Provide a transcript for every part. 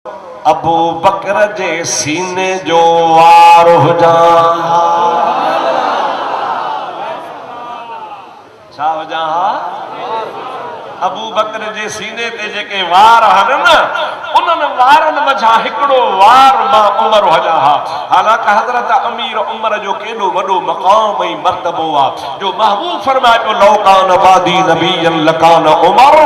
अबू बकर जे सीने जो वार हो जा अबू बकर जे सीने ते जेके वार हन न उन्हनि वारनि मझां हिकिड़ो वार मां उमर हुजा हा। हालांकि हज़रत अमीर उमर जो केॾो वॾो मक़ाम ऐं मर्तबो आहे जो महबूब फरमाए पियो लौ कान बादी नबीयन लकान उमर,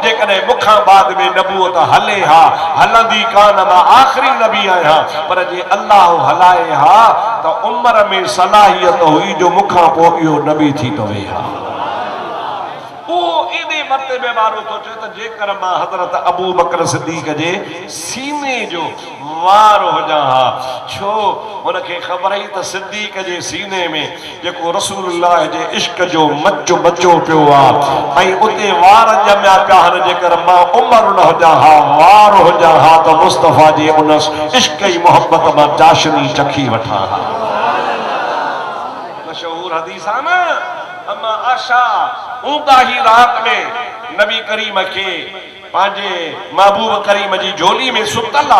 जेकॾहिं मूंखां बाद में नबूअत हले हा हलंदी कान मां आख़िरी नबी आहियां, पर जे अल्लाह हलाए हा त उमर में सलाहियत हुई जो मूंखां पोइ इहो नबी थी पवे हा। मर्तबे वारो तो चए त जेकर मां हज़रत अबू बकर सिद्दीक़ जे सीने जो वार हुजा हा, छो हुनखे ख़बर ई त सिद्दीक़ जे सीने में जेको रसूलुल्लाह जे इश्क जो मचो बचो पियो आहे ऐं उते वार ॼमिया पिया आहिनि, जेकर मां उमर न हुजा हा वार हुजा हा त मुस्तफ़ा जे उन इश्क ई मोहब्बत मां चाशनी चखी वठां हा। मशहूर हदीस आहे न, अम्मा आशा ऊंदा ही रात में नबी करीम के पांजे महबूब करीम जी झोली में सुतल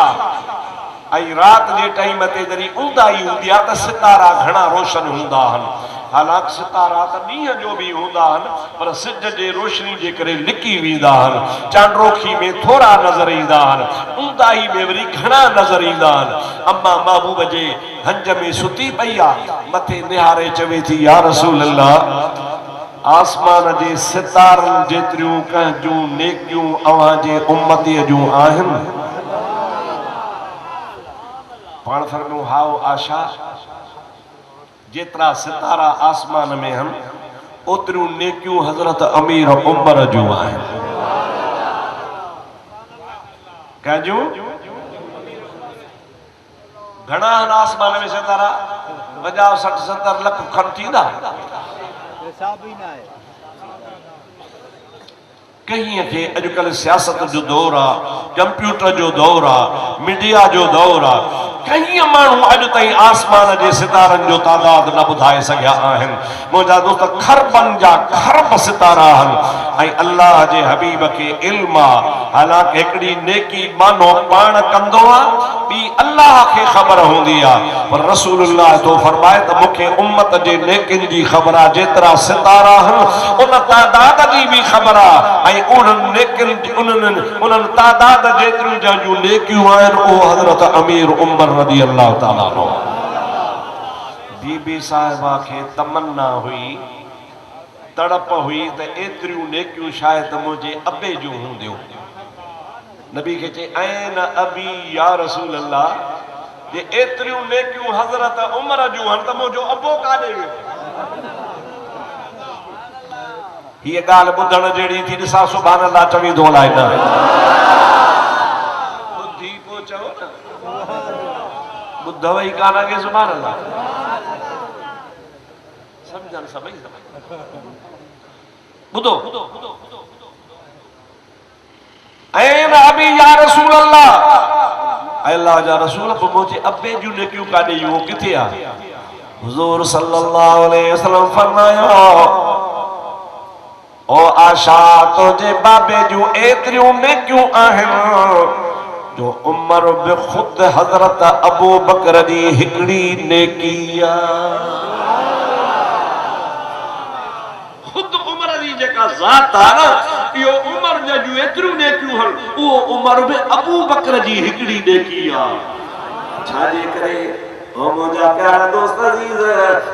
आई रात जे टाइम ते जरी ऊंदाई हूंदी आहे त सितारा घणा रोशन हूंदा आहिनि। हालांकि सितारा त ॾींहं जो बि हूंदा आहिनि पर सिज जे रोशनी जे करे लिकी वेंदा आहिनि, चांड्रोखी में थोरा नज़र ईंदा आहिनि, ऊंदाई में वरी घणा नज़र ईंदा आहिनि। अम्मा महबूब जे हंज में सुती पई आहे, मथे निहारे चवे थी या रसूल अल्लाह, आसमान जे सितारनि जेतिरियूं कंहिंजूं नेकियूं अव्हां जे उम्मतीअ जूं आहिनि? पाण फरमायूं हाओ आशा, जेतिरा सितारा आसमान में आहिनि ओतिरियूं नेकियूं हज़रत अमीर उमर जूं आहिनि। कंहिंजूं? घणा आहिनि आसमान में सितारा? 50 60 70 लख खन थींदा। कहीं के अजकल सियासत जो दौर आ, कंप्यूटर जो दौर आ, मीडिया जो दौर आ, कहीं मानू अज ताईं आसमान के सितारन जो तादाद न बुधाए सघिया आहिनि। मुंहिंजा दोस्त खरबन जा खरब सितारा आहिनि ऐं अल्लाह जे हबीब के इल्म आ। हालांकि हिकिड़ी नेकी मानो पाण कंदो आहे, ॿी अल्लाह खे ख़बर हूंदी आहे, पर रसूलुल्लाह तो फरमाए त मूंखे उम्मत जे नेकिन जी ख़बर आहे, जेतिरा सितारा आहिनि उन तादाद जी भी ख़बर आहे ऐं उन्हनि नेकिन उन्हनि तादाद जेतिरियूं जंहिंजूं नेकियूं आहिनि उहो हज़रत अमीर उमर रज़ी अल्लाह ताला अन्हु। बीबी साहिबा खे तमन्ना हुई, तड़प हुई त एतिरियूं नेकियूं शायद मुंहिंजे अबे जूं हूंदियूं। नबी के चे ऐन अबी या रसूल अल्लाह, जे एतिरियूं नेकियूं हज़रत उमर जूं आहिनि त मुंहिंजो अबो काॾे वियो? ये गाल बुधण जड़ी थी ॾिसा सुभान अल्लाह चवी दो अलाए न बुद्धि को चओ न, बुद्धव ई कान के सुभान अल्लाह समझन सभई बुधो। ऐन अबी या रसूल अल्लाह, अल्लाह जा रसूल मुझे अब्बे जूं नेकियूं काॾे वो किथे आ? हुजूर सल्लल्लाहु अलैहि वसल्लम फरमायो ओ आशा तुझे बाबे जूं एतिरियूं नेकियूं आहिनि जो उमर बि खुद हज़रत अबू बकर जी हिकिड़ी नेकी आहे। खुद उमर जी जेका ज़ात आहे न, इहो उमर जूं एतिरियूं नेकियूं आहिनि, उहो उमर बि अबू बकर जी हिकिड़ी नेकी आहे। छाजे करे ओ मुंहिंजा प्यारा दोस्त अज़ीज़,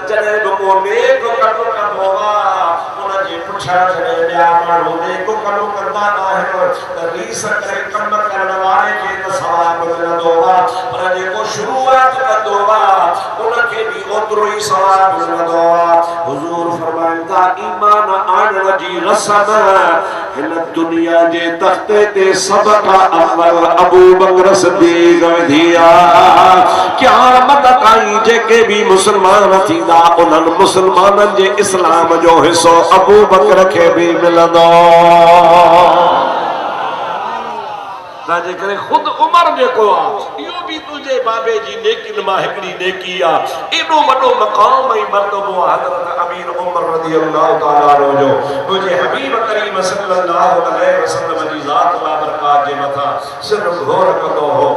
जॾहिं बि को नेक कमु कंदो आहे उनजे पुठियां जॾहिं ॿिया माण्हू नेक कमु कंदा आहिनि त रीस करे कमु करण वारे खे त सवाबु मिलंदो आहे, पर जेको शुरूआत कंदो आहे उनखे बि ओतिरो ई सवाबु मिलंदो आहे। हुज़ूर फरमाइनि था ईमान आणण जी रसम हिन दुनिया जे तख़्ते ते सभ खां अव्वल अबू बकर सिद्दीक़ विधी आहे। क़यामत ताईं जेके भी मुसलमान थींदा उन्हनि मुसलमाननि जे इस्लाम जो हिस्सो अबू बकर के भी मिलंदो। ताजे करे खुद उमर जेको आहे इहो भी तुझे तुझे बाबे जी नेकिन मां हिकड़ी नेकी आ एडो वडो मकाम ऐं मर्तबो हज़रत अमीर उमर रज़ियल्लाहु ताला अन्हु जो मुझे हबीब करीम सल्लल्लाहु अलैहि वसल्लम जी ज़ात बाबरकात जे मथा सिर घोर कंदो हो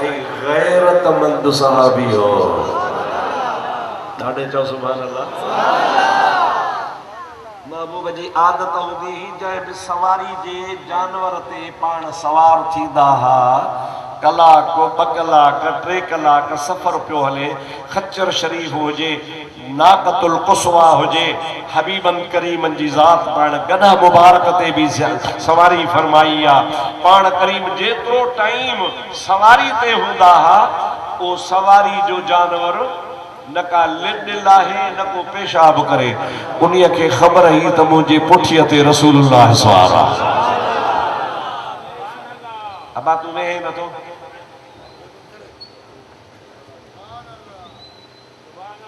ऐं गैरतमंद सहाबी हो ॾाढे चओ सुभान अल्लाह महबूब जी आदत हूंदी ही जंहिं बि सवारी जे जानवर ते पाण सवार थींदा हा कलाक 2 कलाक 3 कलाक सफ़र पियो हले खच्चर शरीफ हुजे नाक़तुल कुसवा हुजे हबीबन करीमन जी ज़ात पाण गॾा मुबारक ते बि सवारी फरमाई आहे पाण करीम जेतिरो टाइम सवारी ते हूंदा हा उहो सवारी जो जानवर न का लिल आहे न को पेशाब करे उन्हीअ खे ख़बर ही त मुंहिंजे पुठीअ ते रसूलुल्लाह सवार आहे अबा तूं वेहे नथो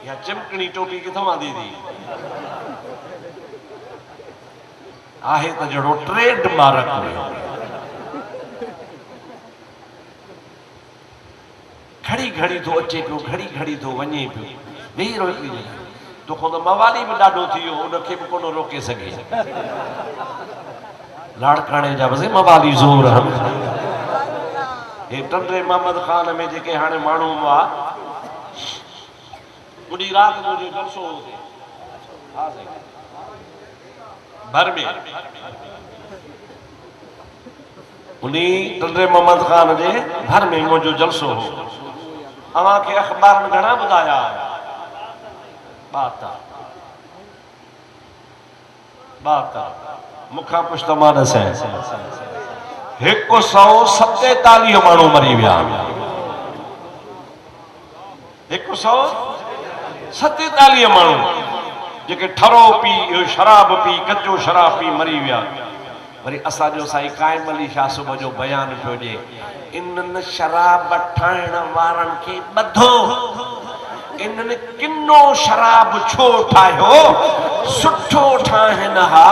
या चिमकणी टोपी किथां आंदी थी आहे त जहिड़ो ट्रेड मार्क घड़ी घड़ी तो अचे पियो घड़ी घड़ी तो वञे पियो वेही रहो हिकिड़ी जॻह तोखां त मवाली बि ॾाढो थी वियो उनखे बि कोन रोके सघे लाड़काणे जा बसि मवाली ज़ोर हे टंडे मोहम्मद ख़ान में जेके हाणे माण्हू हुआ उनी रात मुझे जलसो हाँ भर में उनी टंडे मोहम्मद ख़ान जे घर में मुझो जलसो हो अवां के अखबार में घणा ॿुधाया बात मुखां पुछ त मां ॾसां 147 माण्हू मरी विया 147 माण्हू जेके ठरो पी शराब पी कच्चो शराब पी मरी विया वरी असांजो साईं काइम अली शाह सुबह जो बयान पियो ॾिए इन्हनि शराब ठाहिण वारनि खे ॿधो इन्हनि किनो शराब छो ठाहियो सुठो ठाहिनि हा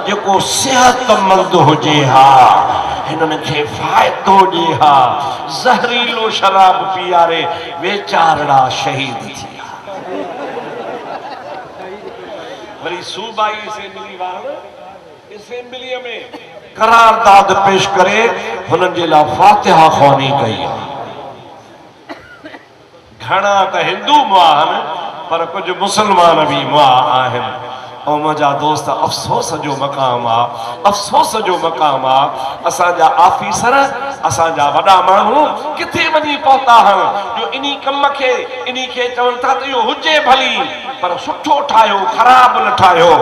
जेको सिहतमंद हुजे हा हिननि खे फ़ाइदो ॾे हा ज़हरीलो शराब पीआरे वेचारड़ा शहीद थी वरी सूबाई असेंबली वारनि असेंबलीअ में करारदाद पेश करे हुननि जे लाइ फातिहा ख़्वानी कई घणा त हिंदू मुआ आहिनि पर कुझु मुसलमान बि मुआ आहिनि ऐं मुंहिंजा दोस्त अफ़सोस जो मक़ाम आहे अफ़सोस जो मक़ाम आहे असांजा ऑफिसर असांजा वॾा माण्हू किथे वञी पहुता आहिनि जो इन्ही कम खे इन्ही खे चवनि था त इहो हुजे भली पर सुठो ठाहियो ख़राब न ठाहियो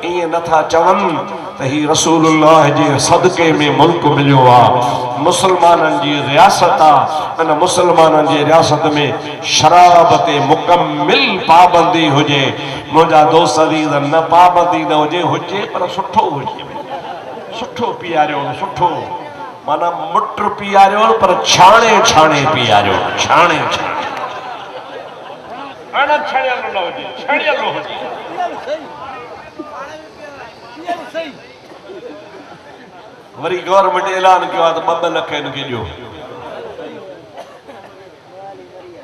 ईअं नथा चवनि त ही रसूलुल्लाह जे सदके में मुल्क मिलियो आहे मुसलमाननि जी रियासत आहे इन मुसलमाननि जी रियासत में शराब ते मुकम्मिल पाबंदी हुजे मुंहिंजा दोस्त अज़ीज़ न पाबंदी न हुजे पर सुठो हुजे सुठो पीआरियो सुठो माना मुट पीआरियो पर छाणे छाणे पीआरियो छाणे छाणे अन छाणियल न हुजे छाणियल हुजे वरी गवर्नमेंट ऐलान किया तो 2 लख इनके ॾियो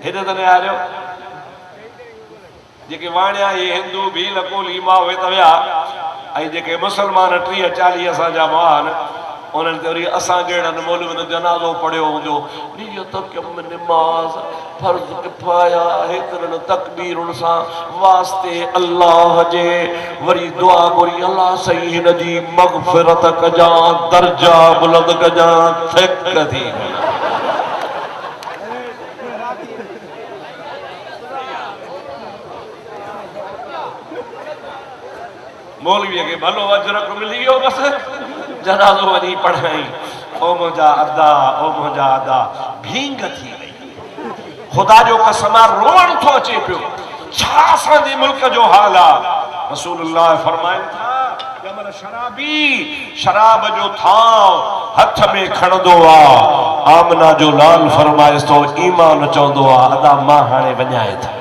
हेॾे त न आयो जेके वाणिया ये हिंदू भील कोली मां उहे त विया ऐं जेके मुसलमान 30-40 असांजा मां आहिनि उन्हनि ते वरी असां जहिड़नि मौलवियुनि जनाज़ो पढ़ियो हूंदो नियत कम निमाज़ फर्ज़ किफ़ाया हेतिरनि तकबीरुनि सां वास्ते अल्लाह जे वरी दुआ घुरी अल्लाह सही हिन जी मग़फ़िरत कजां दर्जा बुलंद कजां थिक थी मौलवीअ खे भलो अजर मिली वियो बसि जनाज़ो वञी पढ़ाई ओ मुंहिंजा अदा भींग थी वई ख़ुदा जो कसम रोअण थो अचे पियो छा असांजे मुल्क जो हाल आहे रसूलुल्लाह फरमाइनि था जमल शराबी शराब जो थांव हथ में खणंदो आहे आमना जो लाल फरमाइस थो ईमान चवंदो आहे अदा मां हाणे वञाए थो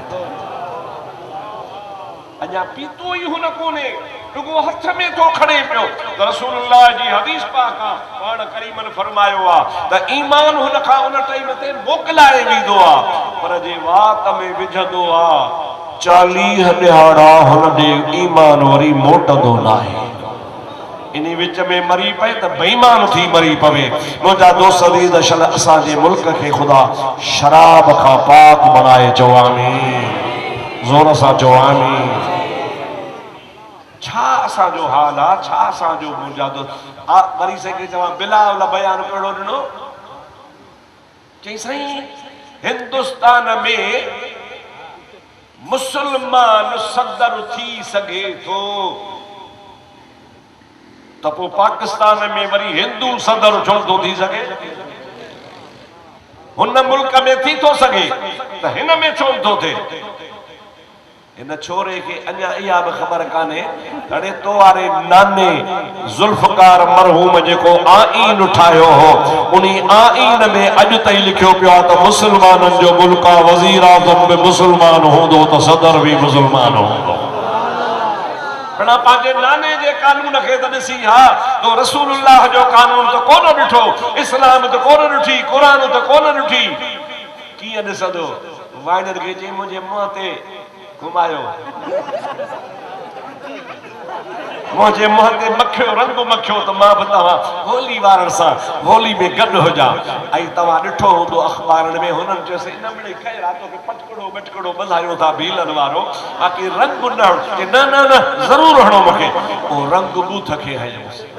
अञा पीतो ई हुन कोन्हे रुगो हथ में तो खड़े पियो त रसूलुल्लाह जी हदीस पाक आ पाण करीमन फरमायो आ त ईमान हुन खां उन टाइम ते मोकलाए वेंदो आ पर जे वात में विझंदो आ 40 ॾिहाड़ा हुन ॾे ईमान वरी मोटंदो नाहे इनी विच में मरी पए त बेईमान थी मरी पवे मुंहिंजा दोस्त अज़ीज़ अशल असांजे मुल्क खे ख़ुदा शराब खां पाक बणाए चओ आमीन ज़ोर सां चओ आमीन छा असांजो हाल आहे छा असांजो मुंहिंजा दोस्त वरी सके चवां बिलावल बयान कहिड़ो ॾिनो चई साईं हिंदुस्तान में मुसलमान सदर थी सघे थो त पोइ पाकिस्तान में वरी हिंदू सदर छो थो थी सघे हुन मुल्क में थी थो सघे त हिन में छो थो थिए इन छोरे के अञा इहा बि ख़बर कान्हे अड़े तो वारे नाने ज़ुल्फ़कार मरहूम जेको आईन ठाहियो हो उनी आईन में अॼु ताईं लिखियो पियो आहे त मुसलमाननि जो मुल्क आहे वज़ीर आज़म बि मुसलमान हूंदो त सदर बि मुसलमान हूंदो बिना पंहिंजे नाने जे कानून खे त ॾिसी हा तो रसूलुल्लाह जो कानून त कोन ॾिठो इस्लाम त कोन ॾिठी क़ुरान त कोन ॾिठी कीअं ॾिसंदो वाइनर खे चई मुंहिंजे मुंहं ते घुमायो मुंहिंजे मुंहं ते मखियो रंग मखियो त मां बि तव्हां होली वारनि सां होली में गॾु हुजां ऐं तव्हां ॾिठो हूंदो अख़बारनि में हुननि चयोसीं इन मिड़े ख़ैर आहे तोखे पटकड़ो बटकड़ो ॿधायो था भीलनि वारो बाक़ी रंग न हण न न न ज़रूरु हणो मूंखे पोइ रंग बूथ खे हयोसीं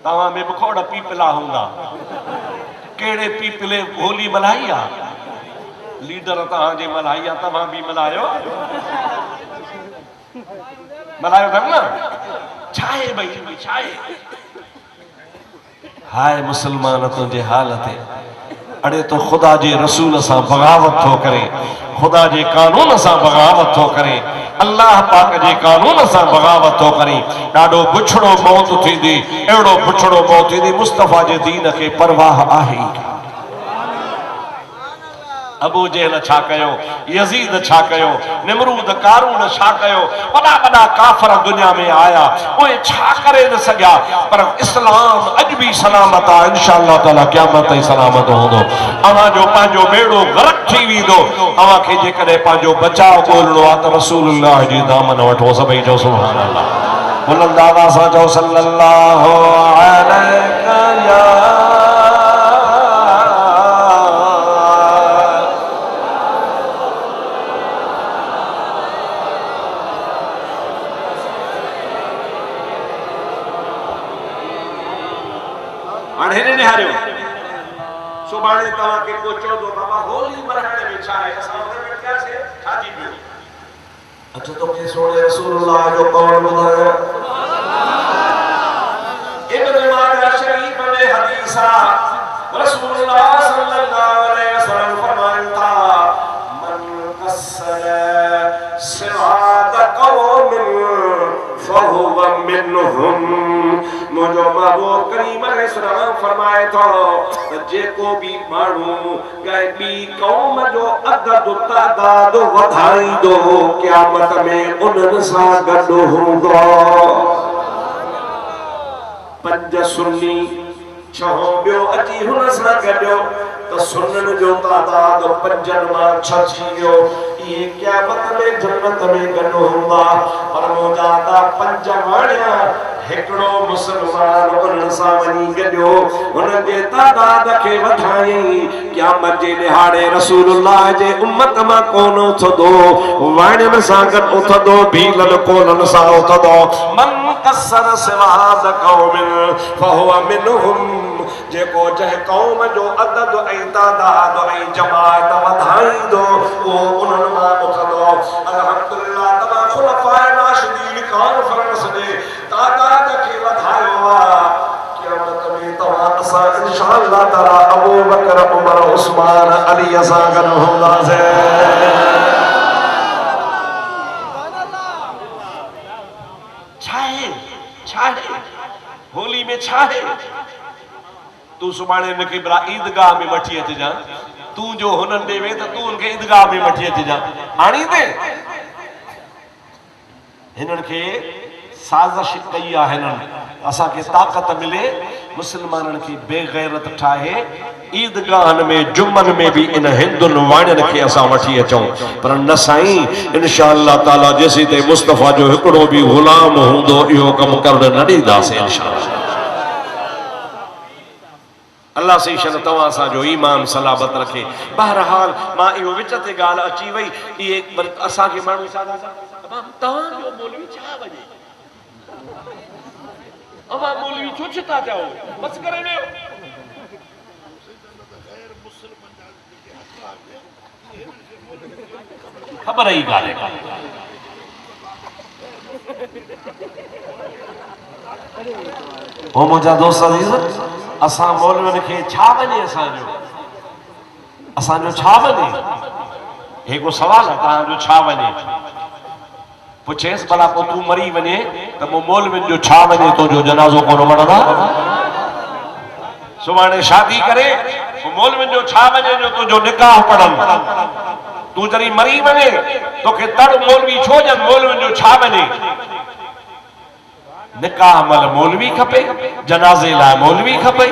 तव्हां में बि खोड़ पीपला हूंदा कहिड़े पीपले होली मल्हाई आहे लीडर तव्हांजे मल्हाई आहे तव्हां बि मल्हायो अथव न छा आहे भई छा आहे हाय मुसलमान तुंहिंजे हाल ते अड़े तो ख़ुदा जे रसूल सां बग़ावत थो करे ख़ुदा जे कानून सां बग़ावत थो करे अल्लाह पाक जे कानून सां बग़ावत थो करे ॾाढो बुछड़ो मौत थींदी अहिड़ो बुछड़ो मौत थींदी मुस्तफ़ा जे दीन खे परवाह आहे अबू जहल छा कयो यजीद छा कयो निमरूद कारून छा कयो वॾा वॾा काफ़र दुनिया में आया उहे छा करे न सघिया पर इस्लाम अॼु बि सलामत आहे इंशाअल्लाह ताला क़यामत ताईं सलामत हूंदो अव्हां जो पंहिंजो बेड़ो ग़रक़ थी वेंदो अव्हां खे जेकॾहिं पंहिंजो बचाव ॻोल्हणो आहे त रसूलुल्लाह जी दामन वठो सभई चओ सुभान अल्लाह बुलंद आवाज़ सां चओ सल्लल्लाहु अलैहि सुभाणे तव्हां के को चवंदो बाबा होली मल्हाइण में छा आहे असां हुन में क्या से छाजी पियो अच्छा तो के सोने रसूलुल्लाह जो कौल ॿुधायो इब्न माजा शरीफ में हदीस आहे रसूलुल्लाह सल्लल्लाहु अलैहि वसल्लम फरमाया था मन कसर सिवाद कौमिन फहुव मिनहुम मुझो बाबो करीम अलैहिस्सलाम फरमाए थो जेको भी माण्हू कंहिं ॿी क़ौम जो अदद तादाद वधाईंदो क़यामत में उन्हनि सां गॾु हूंदो पंज सुन्नी छहों ॿियो अची हुन सां गॾु त सुन्ननि जो तादाद पंजनि मां छह थी वियो इहे क़यामत में जन्नत में गॾु हूंदा पर मुंहिंजा त पंज वणिया हिकिड़ो मुसलमान उन्हनि सां वञी गॾियो हुननि जे तादाद खे वधायई क़यामत जे ॾिहाड़े रसूलुल्लाह जे उम्मत मां कोन उथंदो वाणियुनि सां गॾु उथंदो भीलनि कोलनि सां उथंदो मन कसर सिवाद क़ौमिन फहुव मिनहुम जेको जंहिं क़ौम जो अदद ऐं तादाद ऐं जमात वधाईंदो उहो उन्हनि मां उथंदो अल्हम्दुलिल्लाह तमाम खुलफाए राशिदीन कॉन्फ्रेंस जे तादाद खे वधायो आहे क़यामत में तव्हां असां इंशाअल्लाह ताला अबू बकर उमर उस्मान अली सां गॾु हूंदासीं छा है होली में छा है तू सुभाणे इनके बरा ईदगाह में वठी अचजां तू जो हुननि ॾे वे त तू उनके ईदगाह में वठी अचजां आणी दे हिनन के साज़िश कई आहे हिनन असा के ताकत मिले मुसलमानन के बेगैरत ठाहे ईदगाहन में जुम्मन में भी इन हिंदुन वाणियन के असा वठी अचूं पर न साईं इंशाअल्लाह ताला जेसी ते मुस्तफा जो हिकड़ो भी गुलाम हुंदो इहो कम कर न ॾींदासीं इंशाअल्लाह। अल्लाह से शन तवा सा जो ईमान सलाबत रखे। बहरहाल मां इहो विच ते गाल अची वई ये असा के मानू सादा तवा जो मौलवी छा वजे अवा मौलवी छो छता जाओ बस करे वे खबर ही गाले ओ मुझा दोस्त अजीज असा मौलविन के छा वने असा जो छा वने एको सवाल है ता जो छा वने पुछेस भला को तू मरी वने त मो मौलविन जो छा वने तो जो जनाजो कोन मरदा सुभाणे शादी करे वो मौलविन जो छा वने जो तो जो निकाह पढ़न तू जरी मरी वने तो के तड़ मौलवी छो जन मौलविन जो छा वने निकाह मल मौलवी खपे जनाजे ला मौलवी खपे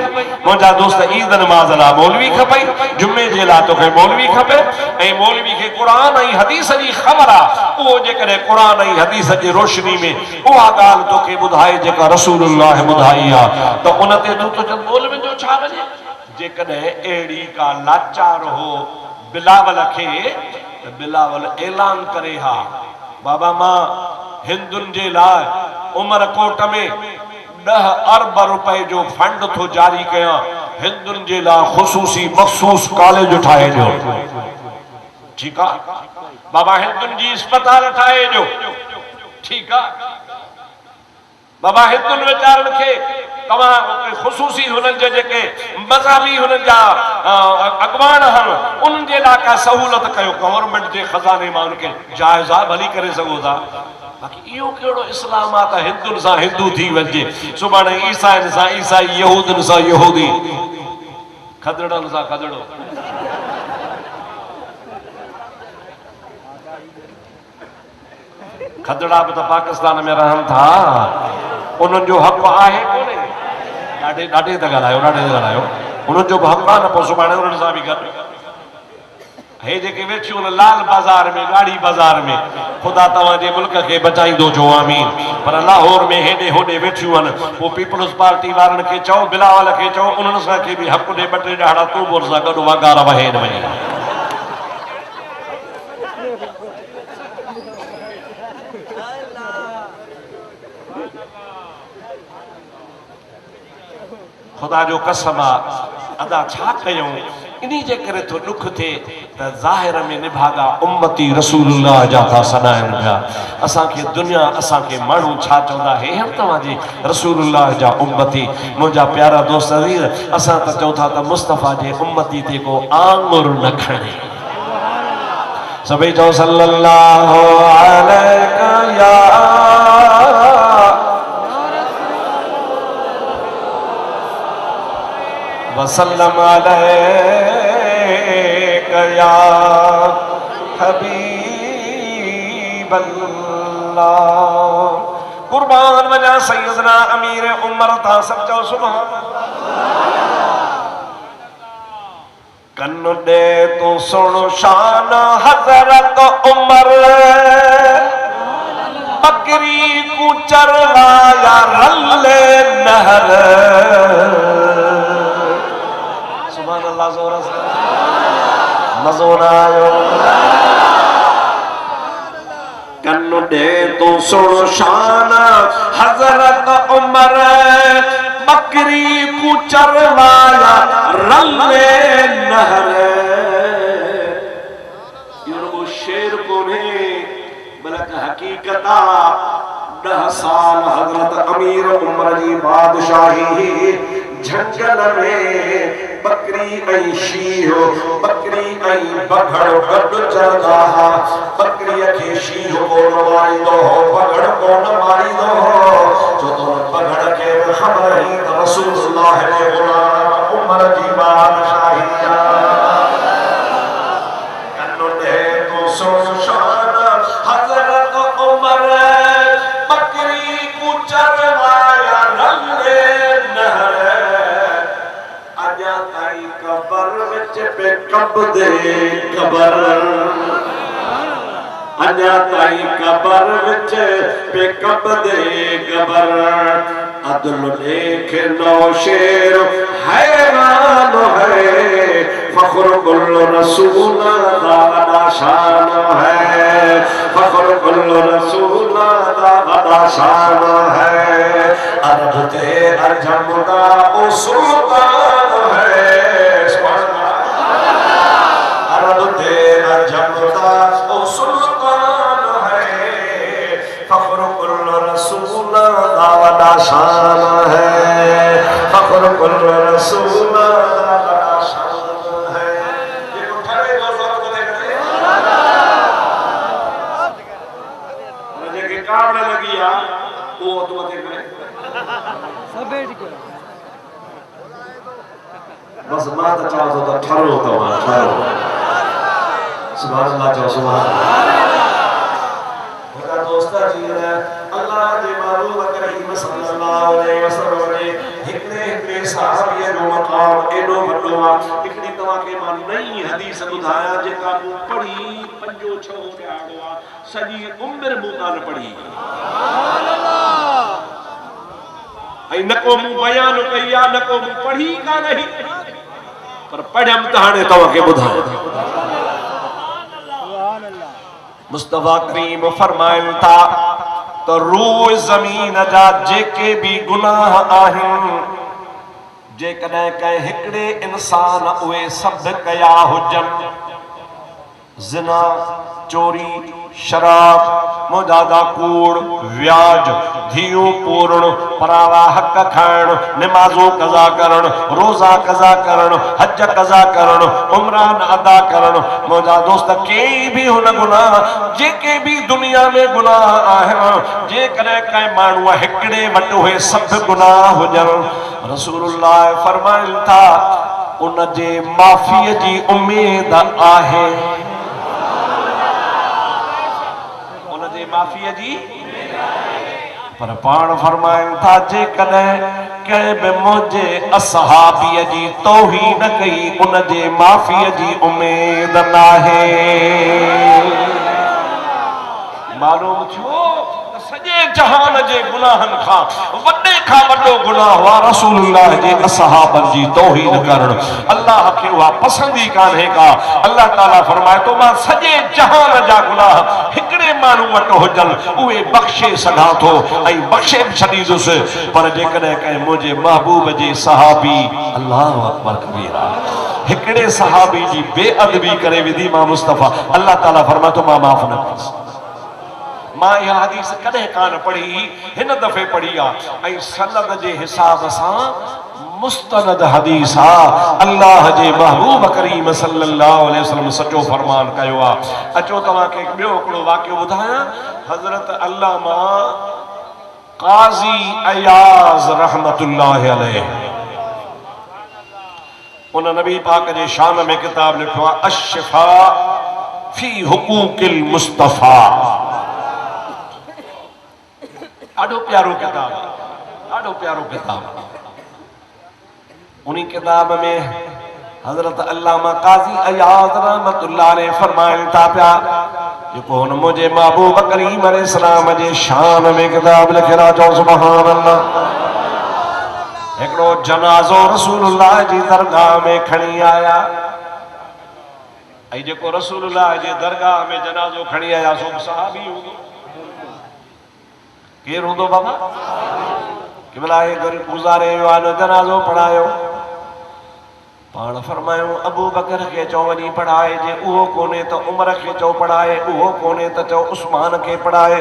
मुझा दोस्त ईद नमाज ला मौलवी खपे जुम्मे जे ला तो के मौलवी खपे ए मौलवी के कुरान आई हदीस जी खबर आ ओ जे करे कुरान आई हदीस जी रोशनी में ओ गाल तो के बुधाए जेका रसूलुल्लाह बुधाई आ तो उनते तू तो मौलवी जो छा वने जे कने एड़ी का लाचार हो बिलावल के बिलावल ऐलान करे हा बाबा मां हिंदुन जे ला उमरकोट में 10 अरब रुपए जो फंड तो जारी कया हिंदुन जे ला खुसूसी मखसूस कॉलेज उठाए जो ठीक है बाबा हिंदुन जी अस्पताल ठाए जो ठीक है बाबा हिंदुन विचारन के तवा खुसूसी हुनन जे के मज़हबी हुनन जा अगवान हन उन जे ला का सहूलत कयो गवर्नमेंट जे खजाने में उनके जायजा भली करे सको था बाकी इहो केड़ो इस्लाम आ त हिंदुन सा हिंदू थी वजे सुभाणे ईसाइन सा ईसाई यहूदन सा यहूदी खदड़न सा खदड़ो खदड़ा भी तो पाकिस्तान में रहन था उन्हनि जो हक आहे कोने ॾाढे ॾाढे त ॻाल्हायो उन्हनि जो बि हक आहे न पोइ सुभाणे उन्हनि सां बि गॾु हे जेके वेठियूं आहिनि लाल बाज़ार में गाड़ी बाज़ार में ख़ुदा तव्हांजे मुल्क खे बचाईंदो जो आमीन पर लाहौर में हेॾे होॾे वेठियूं आहिनि पोइ पीपल्स पार्टी वारनि खे चओ बिलावल खे चओ उन्हनि सां खे बि हक़ ॾे 2-3 ॾाढ़ा तूबुर सां गॾु वगार वहेन वञे खुदा जो कसम अदा छा कयूं इन्हीं जे करे तो दुख थे त ज़ाहिर में निभागा उम्मती रसूलुल्लाह जा था सदाइन पिया असा के दुनिया असा के मानू छा चौदा है हम तवाजे रसूलुल्लाह जा उम्मती मुझा प्यारा दोस्त अजीज असा त चौथा त मुस्तफा जे उम्मती ते को आंगुर न खणे सभी चो सल्लल्लाहु अलैहि या वसल्लम अलैका या हबीबल्लाह कुर्बान वजा सैयदना अमीर उमर था सब चो सुभान कन्नु दे तो सुन शान हजरत उमर बकरी को चरवाया रल्ले नहर कन्नु दे तो सुन शान हजरत उमर बकरी को चरवाया रल्ले नहर वो शेर को ने बल्कि हकीकता 10 साल हजरत अमीर उमर जी बादशाही झंगल में बकरी आई शीहो बकरी आई बघड़ गड चरदा बकरी के शीहो को मारी दो बघड़ को न मारी दो जो तो बघड़ के खबर ही रसूलुल्लाह ने गुलाम उमर जी बादशाही कन्नु दे तो सुन शान हजरत उमर ताई कबर विच पे कबदे कबर अन्या ताई कबर विच पे कबदे कबर अदल देख नो शेर हैरान है फख्र कुल रसूल दा शान है फख्र कुल रसूल दा शान है अरब ते अरजम दा ओ सुल्तान है अरब ते अरजम दा ओ सुल्तान है फख्र कुल रसूल दा शान है फख्र कुल रसूल दा शान है ये उठावे दो जोर को देखते मुझे के काम न लगिया वो तो देख ले सब बैठ के बस मां तो चाहो तो ठहरो तो ठहरो सुभान अल्लाह जो सुभान मेरा दोस्त जी ने अल्लाह दे महबूब करीम सल्लल्लाहु अलैहि वसल्लम ने हिकड़े सहाबी जो मकाम एडो वडो आ हिकड़ी तवा के मान नई हदीस बुधाया जेका मु पढ़ी पंजो छो ॾाढो आ सजी उम्र मु कान पढ़ी सुभान अल्लाह ऐ नको मु बयान कई आ नको मु पढ़ी का नहीं पर पढ़म त हाने तवा के बुधाया मुस्तफा करीम फरमाइन था तो रोज जमीन जा जेके भी गुनाह आहिन जे कदे कह हिकड़े इंसान उए सब कया हुजन जिना चोरी शराब मुजादा कूड़ व्याज धियो पूर्ण परावा हक खाण नमाजो कजा करण रोजा कजा करण हज कजा करण उमरान अदा करण मुजा दोस्त के भी हुन गुनाह जेके भी दुनिया में गुनाह आहिन जे करे कई मानू हिकड़े वट हुए सब गुनाह हुजन रसूलुल्लाह फरमाइल था उन जे माफी जी उम्मीद आहे माफी जी पर पान फरमाइन था जे कदे कह बे मुझे असहाबी जी तौहीन कई उन जे माफी जी उम्मीद नाहे मालूम छो सजे जहान जे गुनाहन खा वडे खा वडो गुनाह हुआ रसूलुल्लाह जे असहाबन जी तौहीन करण अल्लाह के वा पसंदी कान्हे का अल्लाह ताला फरमाए तो मां सजे जहान जा गुनाह हिकड़े मानू वट हुजन उहे बख्शे सघां थो ऐं बख्शे भी छडीदुस पर जे कदे कहे मुझे महबूब जे सहाबी अल्लाह अकबर कबीरा हिकड़े सहाबी जी बेअदबी करे विधी मां मुस्तफा अल्लाह ताला फरमाए तो मां माफ न कस मां यह हदीस कदे कान पढ़ी हिन दफे पढ़ी आ ऐं सनद जे हिसाब सां मुस्तनद हदीस आ अल्लाह जे महबूब करीम सल्लल्लाहु अलैहि वसल्लम सचो फरमान कयो आ अचो तवा के बियो हिकड़ो वाक़ियो बुधाया हजरत अल्लामा काजी अयाज रहमतुल्लाह अलैहि उन नबी पाक जे शान में किताब लिखो अशिफा फी हुकूकिल मुस्तफा आडो प्यारो किताब उन्हीं किताब में हजरत अल्लामा काजी अयाज रहमतुल्लाह ने फरमाया था प्या जो मुझे महबूब करीम अलैहिस्सलाम जे शान में किताब लिखरा जो सुभान अल्लाह एकड़ो जनाजो रसूलुल्लाह जी दरगाह में खणी आया ऐ जेको रसूलुल्लाह जे दरगाह में जनाजो खणी आया सो सहाबी हो केर होंदो बाबा कि भला ये गरीब गुजारे वालो जनाजो पढ़ायो पाण फरमायो अबू बकर के चो वनी पढ़ाए जे उहो कोने तो उमर के चो पढ़ाए उहो कोने तो चो उस्मान के पढ़ाए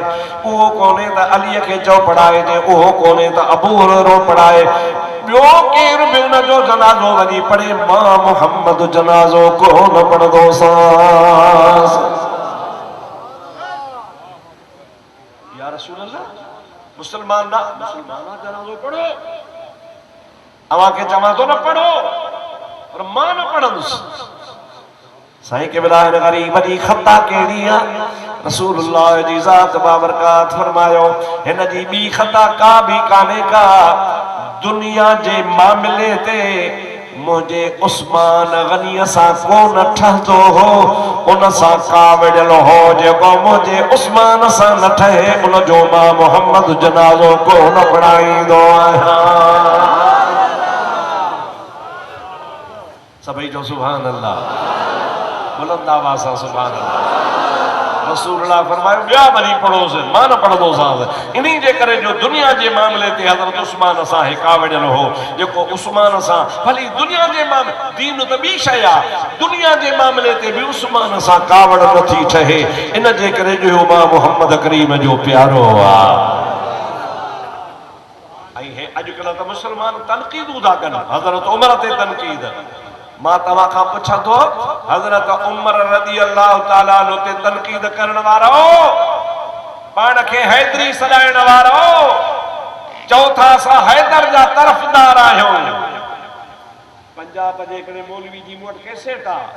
उहो कोने तो अली के चो पढ़ाए जे उहो कोने तो अबू हुरैरा पढ़ाए बियो केर बि उन जो जनाजो वनी पढ़े मां मोहम्मद जनाजो को न पढ़दो सास या रसूल अल्लाह मुसलमान ना जनाजो पढ़ो अवा के चवा तो न पढ़ो और मां न पढ़ंदुस साईं के बिला गरीब जी खता केड़ी आ रसूलुल्लाह जी जात बाबरकात फरमायो हिन जी बी खता का भी काने का दुनिया जे मामले ते मुझे उस्मान गनी सा कौन ठहतो हो उन सा कावड़ल हो जेको मुझे उस्मान सा न ठहे उन जो मां मोहम्मद जनाज़ो को न पढ़ाईंदो आहियां। सभई जो सुभान अल्लाह, बुलंद आवाज़ सां सुभान अल्लाह। रसूलुल्लाह फरमायो ॿिया वरी पढ़ोसि, मां न पढ़ंदो सां। इन्ही जे करे जो दुनिया जे मामले ते हज़रत उस्मान सां हिकावड़ियल हो, जेको उस्मान सां भली दुनिया जे मामले, दीन त ॿी शइ आहे, दुनिया जे मामले ते बि उस्मान सां कावड़ नथी ठहे। इन जे करे जो मां मोहम्मद करीम जो प्यारो आहे। ऐं हे अॼुकल्ह त मुस्लमान तनक़ीदूं था कनि, हज़रत उमर ते तनक़ीद। मां तव्हां खां पुछां थो, हज़रत उमर रज़ी अल्लाह ताला अन्हु ते तनक़ीद करण वारो, पाण खे हैदरी सॾाइण वारो, चौथा असां हैदर जा तरफ़दार आहियूं। पंजाब जे हिकिड़े मौलवी जी मूं वटि कैसेट आहे,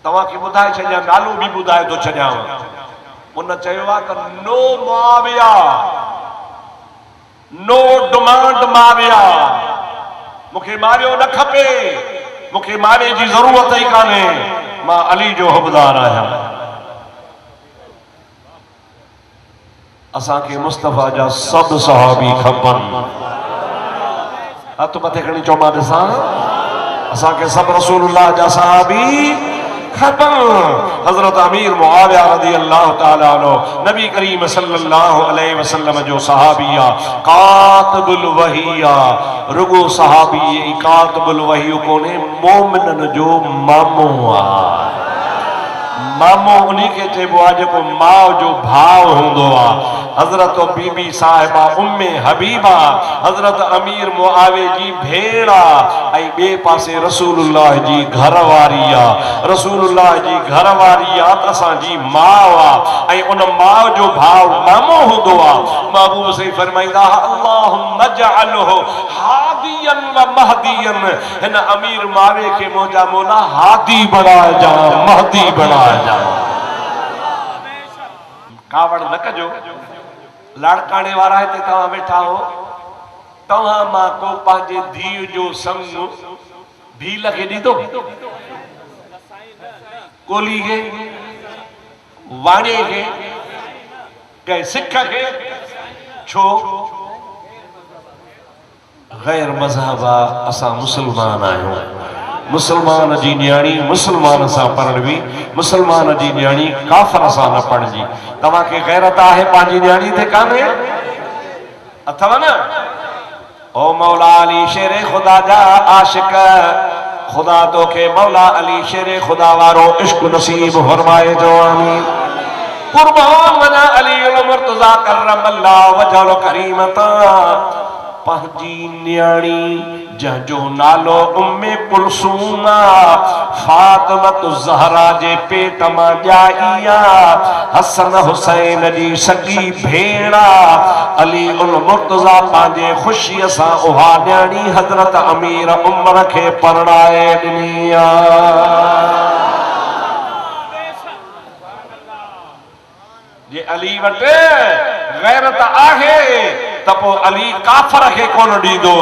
तव्हांखे ॿुधाए छॾियां, नालो बि ॿुधाए थो छॾियांव। उन चयो आहे त नो मुआविया, नो डिमांड माविया, मूंखे मारियो न खपे, मूंखे मारे जी ज़रूरत ही कान्हे, मां अली जो हबदार आहियां। असांखे मुस्तफ़ा जा सभु सहाबी खपनि। हथ मथे खणी चओ मां ॾिसां, असांखे सभु रसूलुल्लाह जा सहाबी खपनि। हज़रत अमीर मुआविया रज़ी अल्लाह ताला अन्हु नबी करीम सल्लल्लाहु अलैहि वसल्लम जो सहाबी आहे, कातिबुल वही आहे। रुगो सहाबी कातिबुल वही कोन्हे, मोमिनन जो मामो आहे। मामो उन्हीं के चइबो आहे जेको माउ जो भाउ हूंदो आहे। हज़रत बीबी साहिबा उम्मे हबीबा हज़रत अमीर मुआविया जी भेण आहे, ऐं ॿिए पासे रसूलुल्लाह जी घरवारी आहे। रसूलुल्लाह जी घरवारी आहे त असांजी माउ आहे, ऐं उन माउ जो भाउ मामो हूंदो आहे। महबूब से फरमाईंदा अल्लाहुम्मा जअलहु हादियन व महदियन, हिन अमीर मुआविया खे मुंहिंजा मौला हादी बणाइजा, महदी बणाइजा। कावड़ न कजो, लाड़काने वारा हिते तव्हां वेठा हो, तव्हां मां को पंहिंजे धीउ जो संग भील खे ॾींदो, कोली खे, वाणे खे, कंहिं सिख खे? छो? गैर मज़हब आहे, असां मुसलमान आहियूं। मुसलमान जी न्याणी मुसलमान सां पढ़वी, मुसलमान जी न्याणी काफ़िर सां न पढ़जी। तव्हांखे गैरत आहे पंहिंजी न्याणी ते कान्हे? अथव न? ओ मौला अली शेरे खुदा जा आशिक, खुदा तोखे मौला अली शेरे खुदा वारो इश्क नसीब फरमाए जो आमीन। कुर्बान वना अली मुर्तज़ा करमल्लाहु वजहल करीमता। पंहिंजी न्याणी जंहिंजो नालो उम्मे कुलसूम, फातिमत ज़हरा जे पेट मां ॼाई आहे, हसन हुसैन जी सगी भेण अली उल मुर्तज़ा पंहिंजे ख़ुशीअ सां उहा न्याणी हज़रत अमीर उमर खे परणाए ॾिनी आहे। जे अली वटि गैरत आहे त पोइ अली काफ़िर खे कोन ॾींदो,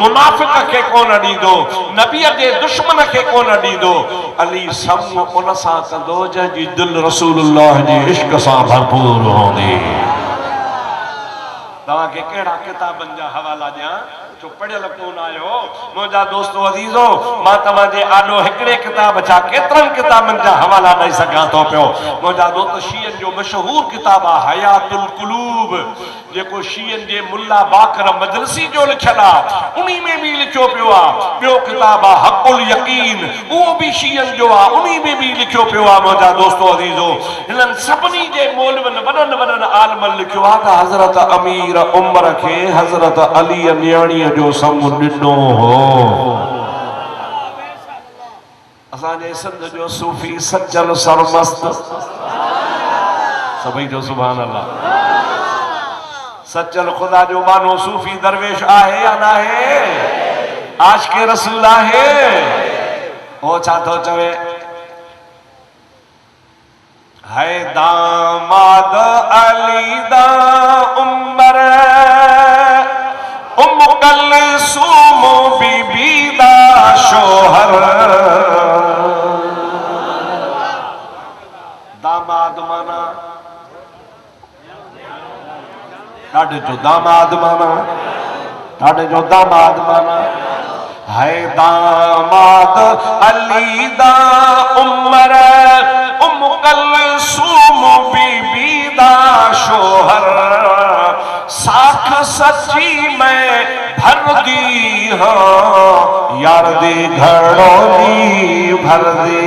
मुनाफ़िक़ खे कोन ॾींदो, नबीअ जे दुश्मन खे कोन ॾींदो। अली सभु उन सां कंदो जंहिंजी दिलि रसूलुल्लाह जे इश्क सां भरपूर हूंदी। तव्हांखे कहिड़ा किताबनि जा हवाला ॾियां, छो पढ़ियल कोन आहियो मुंहिंजा दोस्तो अज़ीज़ो? मां तव्हांजे आॾो हिकिड़े किताब छा केतिरनि किताबनि जा हवाला ॾेई सघां थो पियो। मुंहिंजा दोस्त शीयनि जो मशहूर किताब आहे हयातुल कुलूब, जेको शीयनि जे मुल्ला बाकर मजलिसी जो लिखियल आहे, उन्ही में भी लिखियो पियो आहे। ॿियो किताब आहे हक़ुल यकीन, उहो बि शीयनि जो आहे, उन्ही में भी लिखियो पियो आहे। मुंहिंजा दोस्तो अज़ीज़ो, हिननि सभिनी जे मौलवनि वॾनि वॾनि आलमनि लिखियो आहे त हज़रत अमीर उमर खे हज़रत अली न्याणीअ जो संग ॾिनो हो। असांजे सिंध जो सूफ़ी सचल सरमस्त, सभई जो सुभान अल्लाह। सचल खुदा जो मानो सूफ़ी दरवेश आहे या न आहे? आशिक़ रसूल आहे? हो छा थो चवे? है दामाद अली दा उमर, उम कुलसूम बीबी दा ठाडे जो दामाद माना, ठाडे जो दामाद माना है दामाद अली दा उमर कुलसूम बीबी दा शोहर साख सच्ची मैं भर दी हाँ यार दी घड़ोली भर दी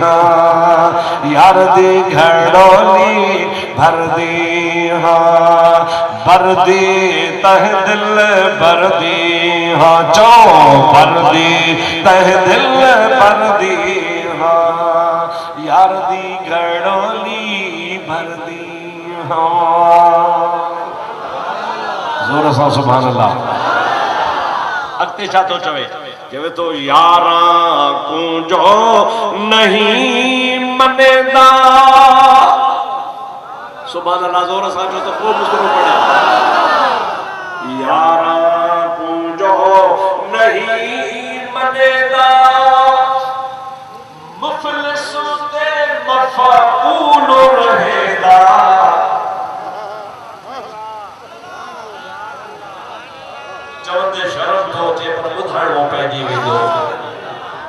हाँ यार दी घड़ोली भर दी हाँ भर दी तह दिल भर दी हाँ चो भर दी तह दिल भर दी हाँ यार दी घड़ोली भर दी हाँ जोर सा सुभान अल्लाह। अगते छा तो चवे तो यारा को जो नहीं मनेदा सुभान अल्लाह जोर सा जो तो को मुस्कुरा पड़ा यारा को जो नहीं मनेदा मुफलिस ते मफऊल रहेदा चवंदे शर्म थो चे पर ॿुधाइणो पइजी वेंदो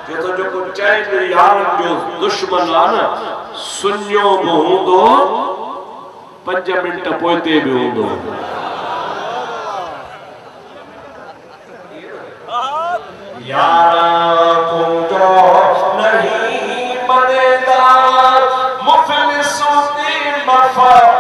के तो जेको चइबो यार जो दुश्मन आ न सुञो बि हूंदो 5 मिंट पोइते बि हूंदो यारा को जो नहीं मनेदा मुफलिस ते मफऊल